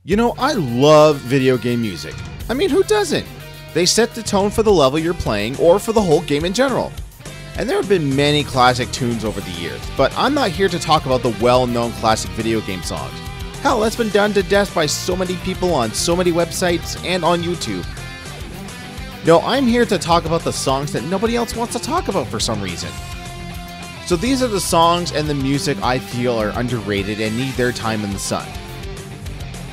You know, I love video game music. I mean, who doesn't? They set the tone for the level you're playing or for the whole game in general. And there have been many classic tunes over the years, but I'm not here to talk about the well-known classic video game songs. Hell, that's been done to death by so many people on so many websites and on YouTube. No, I'm here to talk about the songs that nobody else wants to talk about for some reason. So these are the songs and the music I feel are underrated and need their time in the sun.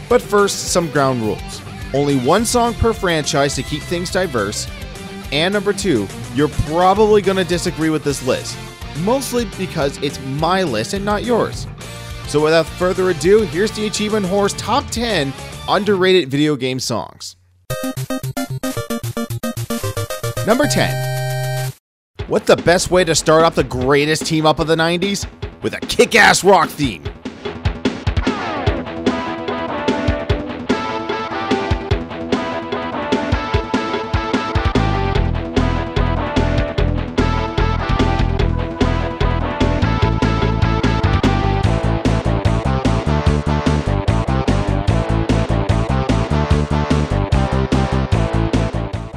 But first, some ground rules. Only one song per franchise to keep things diverse. And number two, you're probably going to disagree with this list. Mostly because it's my list and not yours. So without further ado, here's the Achievement Whore's Top 10 Underrated Video Game Songs. Number 10. What's the best way to start off the greatest team-up of the 90s? With a kick-ass rock theme.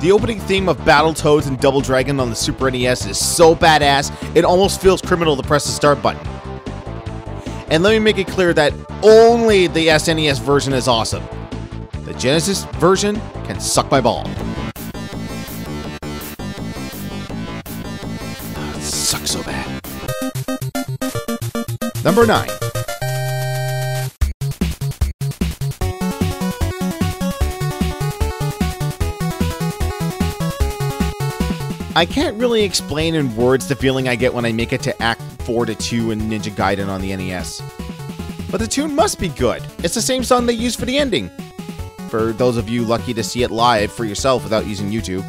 The opening theme of Battletoads and Double Dragon on the Super NES is so badass, it almost feels criminal to press the start button. And let me make it clear that only the SNES version is awesome. The Genesis version can suck my ball. It sucks so bad. Number 9. I can't really explain in words the feeling I get when I make it to Act 4 to 2 in Ninja Gaiden on the NES. But the tune must be good. It's the same song they used for the ending. For those of you lucky to see it live for yourself without using YouTube,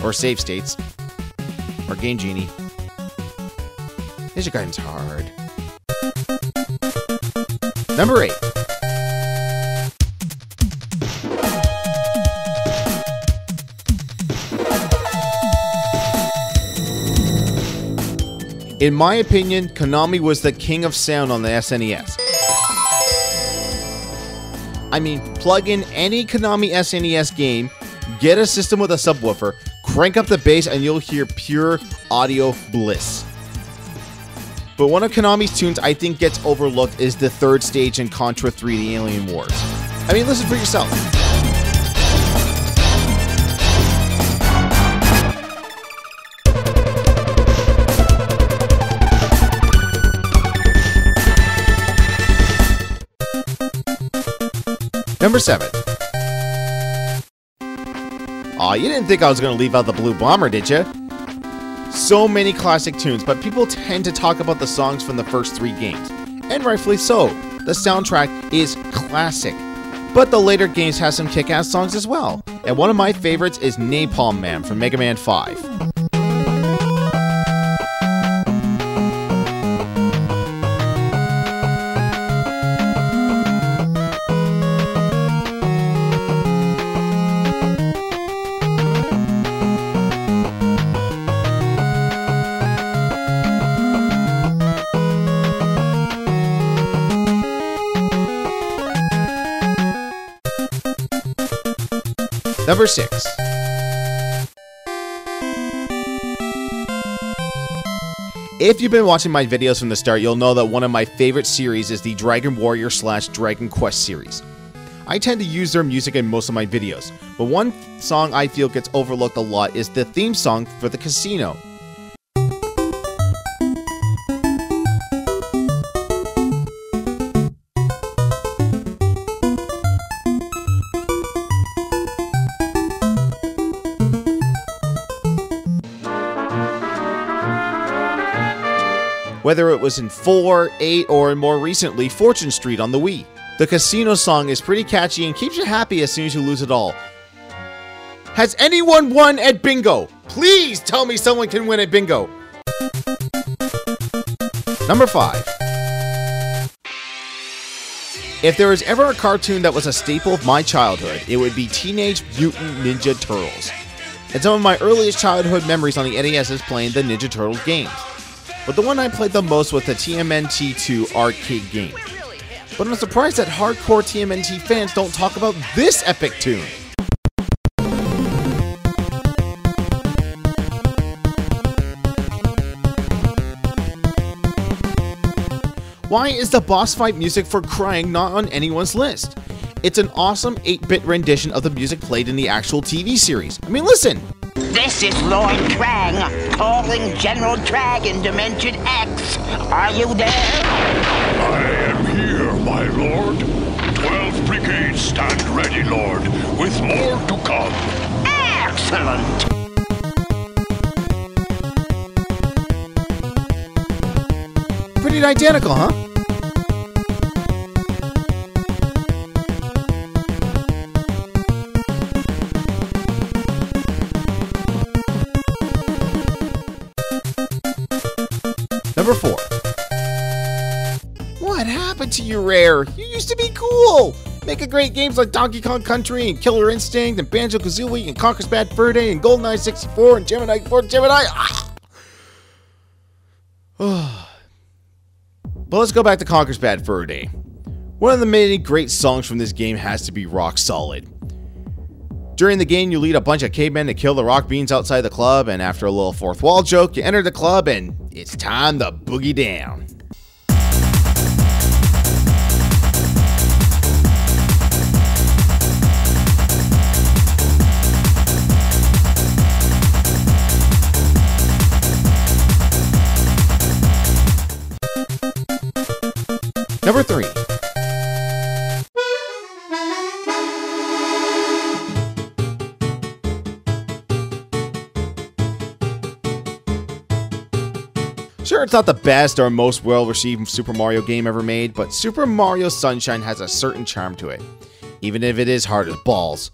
or save states, or Game Genie. Ninja Gaiden's hard. Number 8. In my opinion, Konami was the king of sound on the SNES. I mean, plug in any Konami SNES game, get a system with a subwoofer, crank up the bass, and you'll hear pure audio bliss. But one of Konami's tunes I think gets overlooked is the third stage in Contra 3: The Alien Wars. I mean, listen for yourself. Number 7. Aw, you didn't think I was going to leave out the Blue Bomber, did you? So many classic tunes, but people tend to talk about the songs from the first 3 games. And rightfully so. The soundtrack is classic. But the later games have some kick-ass songs as well. And one of my favorites is Napalm Man from Mega Man 5. Number 6. If you've been watching my videos from the start, you'll know that one of my favorite series is the Dragon Warrior / Dragon Quest series. I tend to use their music in most of my videos, but one song I feel gets overlooked a lot is the theme song for the casino. Whether it was in 4, 8, or more recently, Fortune Street on the Wii. The casino song is pretty catchy and keeps you happy as soon as you lose it all. Has anyone won at bingo? Please tell me someone can win at bingo. Number 5. If there was ever a cartoon that was a staple of my childhood, it would be Teenage Mutant Ninja Turtles. And some of my earliest childhood memories on the NES is playing the Ninja Turtles games. But the one I played the most was the TMNT2 arcade game. But I'm surprised that hardcore TMNT fans don't talk about this epic tune. Why is the boss fight music for Crying not on anyone's list? It's an awesome 8-bit rendition of the music played in the actual TV series. I mean, listen! This is Lord Krang, calling General Dragon Dimension X. Are you there? I am here, my lord. 12 brigades stand ready, lord, with more to come. Excellent! Pretty identical, huh? Number 4. What happened to you, Rare? You used to be cool! Making great games like Donkey Kong Country and Killer Instinct and Banjo-Kazooie and Conker's Bad Fur Day and GoldenEye 64 and Gemini 4 Gemini. But let's go back to Conker's Bad Fur Day. One of the many great songs from this game has to be Rock Solid. During the game, you lead a bunch of cavemen to kill the rock beans outside the club, and after a little fourth wall joke, you enter the club and it's time to boogie down. Number 3. Sure, it's not the best or most well-received Super Mario game ever made, but Super Mario Sunshine has a certain charm to it, even if it is hard as balls.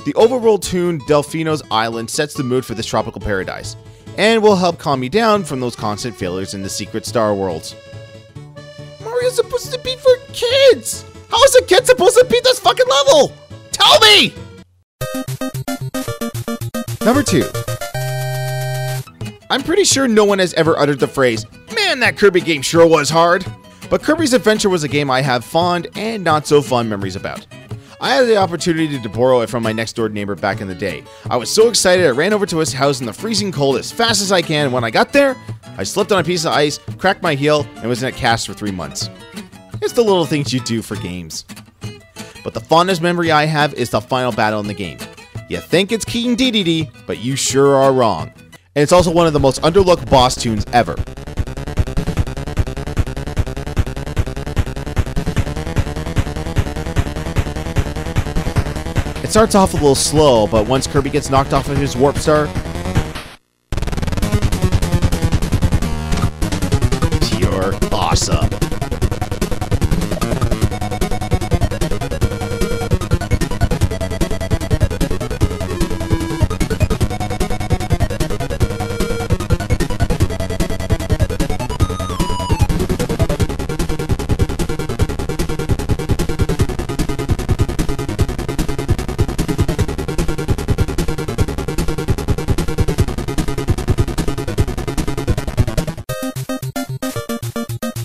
The overworld tune Delfino's Island sets the mood for this tropical paradise, and will help calm you down from those constant failures in the secret star worlds. Mario's supposed to be for kids! How is a kid supposed to beat this fucking level? Tell me! Number 2. I'm pretty sure no one has ever uttered the phrase, "Man, that Kirby game sure was hard." But Kirby's Adventure was a game I have fond and not so fond memories about. I had the opportunity to borrow it from my next door neighbor back in the day. I was so excited I ran over to his house in the freezing cold as fast as I can, and when I got there, I slipped on a piece of ice, cracked my heel, and was in a cast for 3 months. It's the little things you do for games. But the fondest memory I have is the final battle in the game. You think it's King Dedede, but you sure are wrong. And it's also one of the most underlooked boss tunes ever. It starts off a little slow, but once Kirby gets knocked off of his warp star, pure awesome.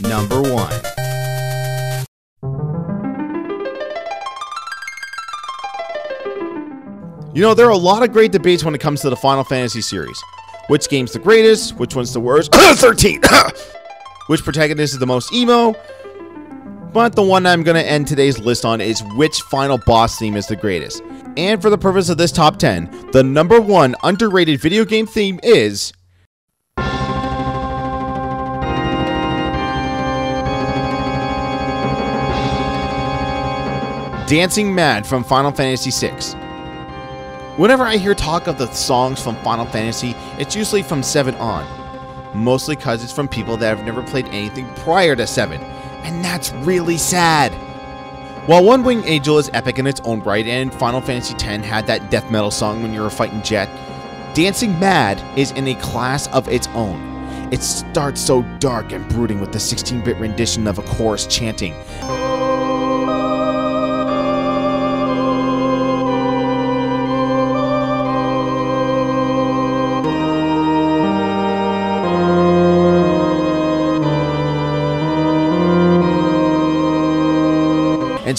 Number 1. You know, there are a lot of great debates when it comes to the Final Fantasy series. Which game's the greatest? Which one's the worst? 13! Which protagonist is the most emo? But the one I'm going to end today's list on is which final boss theme is the greatest. And for the purpose of this top 10, the number 1 underrated video game theme is Dancing Mad from Final Fantasy VI. Whenever I hear talk of the songs from Final Fantasy, it's usually from 7 on. Mostly because it's from people that have never played anything prior to 7. And that's really sad. While One Winged Angel is epic in its own right, and Final Fantasy X had that death metal song when you were fighting Jet, Dancing Mad is in a class of its own. It starts so dark and brooding with the 16-bit rendition of a chorus chanting,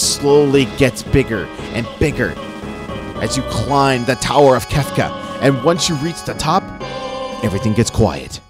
slowly gets bigger and bigger as you climb the Tower of Kefka. And once you reach the top, everything gets quiet.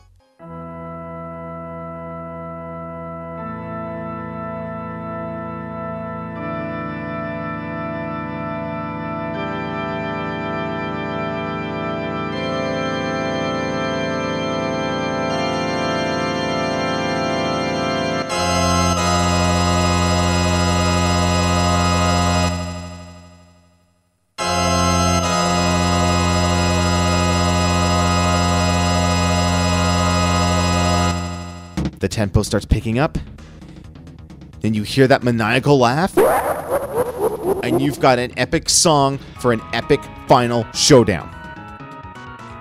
The tempo starts picking up. Then you hear that maniacal laugh. And you've got an epic song for an epic final showdown.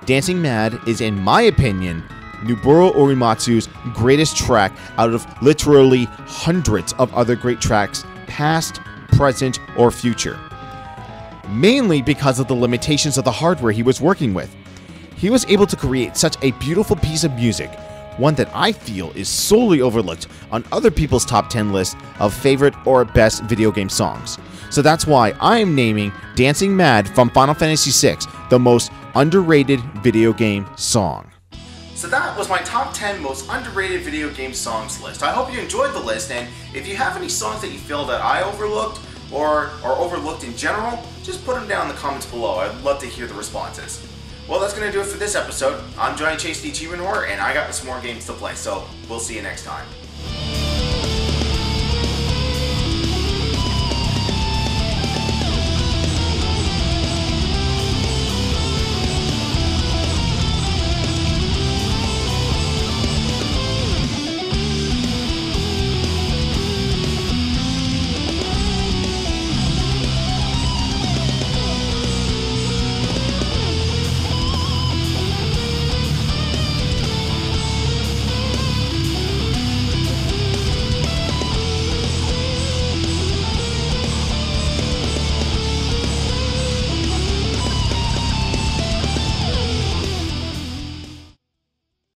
Dancing Mad is, in my opinion, Noboru Uematsu's greatest track out of literally hundreds of other great tracks, past, present, or future. Mainly because of the limitations of the hardware he was working with. He was able to create such a beautiful piece of music, one that I feel is solely overlooked on other people's top 10 lists of favorite or best video game songs. So that's why I am naming Dancing Mad from Final Fantasy VI the most underrated video game song. So that was my top 10 most underrated video game songs list. I hope you enjoyed the list, and if you have any songs that you feel that I overlooked or are overlooked in general, just put them down in the comments below. I'd love to hear the responses. Well, that's going to do it for this episode. I'm Johnny Chase the Achievement Horror, and I got some more games to play, so we'll see you next time.